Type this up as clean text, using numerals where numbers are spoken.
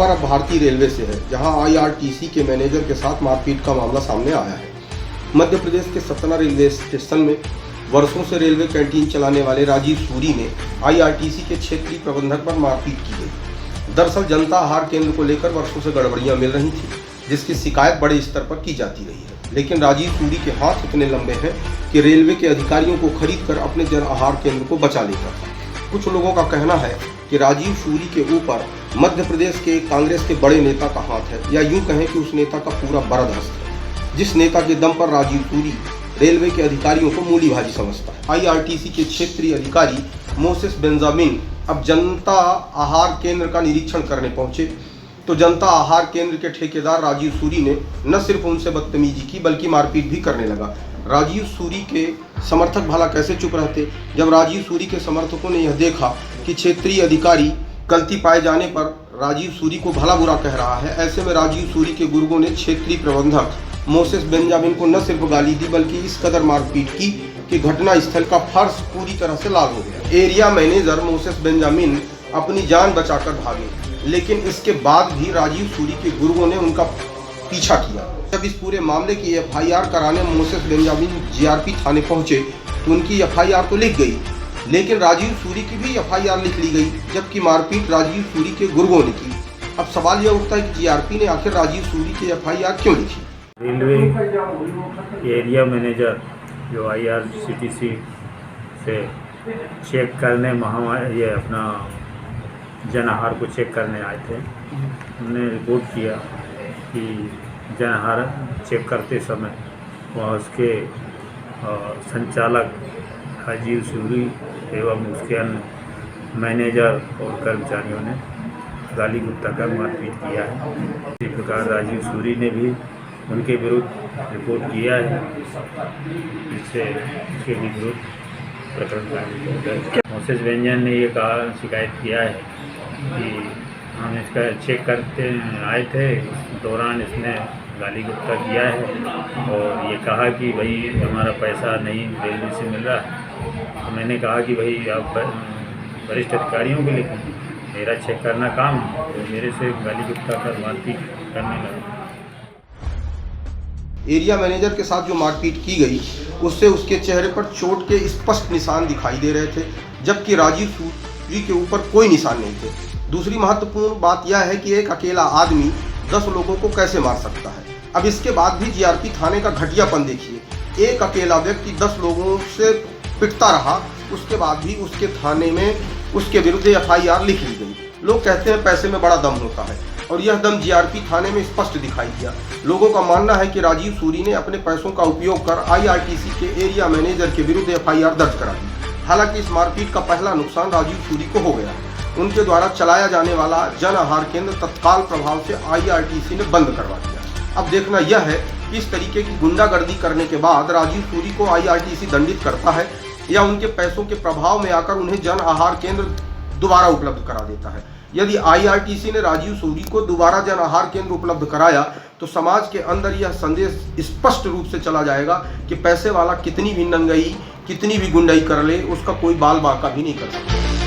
खबर अब भारतीय रेलवे से है, जहां आईआरटीसी के मैनेजर के साथ मारपीट का मामला सामने आया है। मध्य प्रदेश के सतना रेलवे स्टेशन में वर्षों से रेलवे कैंटीन चलाने वाले राजीव सूरी ने आईआरटीसी के क्षेत्रीय प्रबंधक पर मारपीट की गई। दरअसल जनता आहार केंद्र को लेकर वर्षों से गड़बड़ियां मिल रही थी, जिसकी शिकायत बड़े स्तर पर की जाती रही है। लेकिन राजीव सूरी के हाथ इतने लंबे हैं कि रेलवे के अधिकारियों को खरीद कर अपने जन आहार केंद्र को बचा लेता था। कुछ लोगों का कहना है कि राजीव सूरी के ऊपर मध्य प्रदेश के कांग्रेस के बड़े नेता का हाथ है, या यूं कहें कि उस नेता का पूरा बरद हस्त है, जिस नेता के दम पर राजीव सूरी रेलवे के अधिकारियों को मूली भाजी समझता है। आईआरटीसी के क्षेत्रीय अधिकारी मोसेस बेंजामिन अब जनता आहार केंद्र का निरीक्षण करने पहुंचे तो जनता आहार केंद्र के ठेकेदार राजीव सूरी ने न सिर्फ उनसे बदतमीजी की बल्कि मारपीट भी करने लगा। राजीव सूरी के समर्थक भला कैसे चुप रहते, जब राजीव सूरी के समर्थकों ने यह देखा कि क्षेत्रीय अधिकारी गलती पाए जाने पर राजीव सूरी को भला बुरा कह रहा है। ऐसे में राजीव सूरी के गुर्गों ने क्षेत्रीय प्रबंधक मोसेस बेंजामिन को न सिर्फ गाली दी बल्कि इस कदर मारपीट की कि घटना स्थल का फर्श पूरी तरह से लाल हो गया। एरिया मैनेजर मोसेस बेंजामिन अपनी जान बचाकर भागे, लेकिन इसके बाद भी राजीव सूरी के गुर्गों ने उनका पीछा किया। जब इस पूरे मामले की एफआईआर कराने मोसेस बेंजामिन जीआरपी थाने पहुंचे तो उनकी एफआईआर तो लिख गई, लेकिन राजीव सूरी की भी एफआईआर लिख ली गई, जबकि मारपीट राजीव सूरी के गुर्गों ने की। अब सवाल यह उठता है कि जीआरपी ने आखिर राजीव सूरी की एफआईआर क्यों लिखी। रेलवे एरिया मैनेजर जो आईआरसीटीसी से चेक करने ये अपना जन आहार को चेक करने आए थे, उन्होंने रिपोर्ट किया कि जन आहार चेक करते समय वहाँ उसके संचालक राजीव सूरी एवं उसके अन्य मैनेजर और कर्मचारियों ने गाली गुप्ता कर मारपीट किया है। इसी प्रकार राजीव सूरी ने भी उनके विरुद्ध रिपोर्ट किया है, जिससे उसके विरुद्ध प्रकरण मोसेस बेंजामिन ने ये शिकायत किया है कि हम इसका चेक करते आए थे, उस दौरान इसने गाली गुप्ता किया है और ये कहा कि भाई हमारा पैसा नहीं रेलवे से मिल रहा है। तो मैंने कहा कि भाई आप वरिष्ठ अधिकारियों को लिखें, मेरा चेक करना काम है, तो मेरे से गाली गुप्ता कर मारपीट करने लगा। एरिया मैनेजर के साथ जो मारपीट की गई उससे उसके चेहरे पर चोट के स्पष्ट निशान दिखाई दे रहे थे, जबकि राजीव सूरी के ऊपर कोई निशान नहीं थे। दूसरी महत्वपूर्ण बात यह है कि एक अकेला आदमी 10 लोगों को कैसे मार सकता है। अब इसके बाद भी जीआरपी थाने का घटियापन देखिए। एक अकेला व्यक्ति 10 लोगों से पिटता रहा, उसके बाद भी उसके थाने में उसके विरुद्ध एफआईआर लिख ली गई। लोग कहते हैं पैसे में बड़ा दम होता है, और यह दम जीआरपी थाने में स्पष्ट दिखाई दिया। लोगों का मानना है कि राजीव सूरी ने अपने पैसों का उपयोग कर आईआरटीसी के एरिया मैनेजर के विरुद्ध एफआईआर दर्ज करा दी। हालांकि इस मारपीट का पहला नुकसान राजीव सूरी को हो गया। उनके द्वारा चलाया जाने वाला जन आहार केंद्र तत्काल प्रभाव से आईआरटीसी ने बंद करवा दिया। अब देखना यह है कि इस तरीके की गुंडागर्दी करने के बाद राजीव सूरी को आईआरटीसी दंडित करता है या उनके पैसों के प्रभाव में आकर उन्हें जन आहार केंद्र दोबारा उपलब्ध करा देता है। यदि आईआरटीसी ने राजीव सूरी को दोबारा जन आहार केंद्र उपलब्ध कराया तो समाज के अंदर यह संदेश स्पष्ट रूप से चला जाएगा कि पैसे वाला कितनी भी नंगई, कितनी भी गुंडाई कर ले, उसका कोई बाल बांका भी नहीं कर सकता।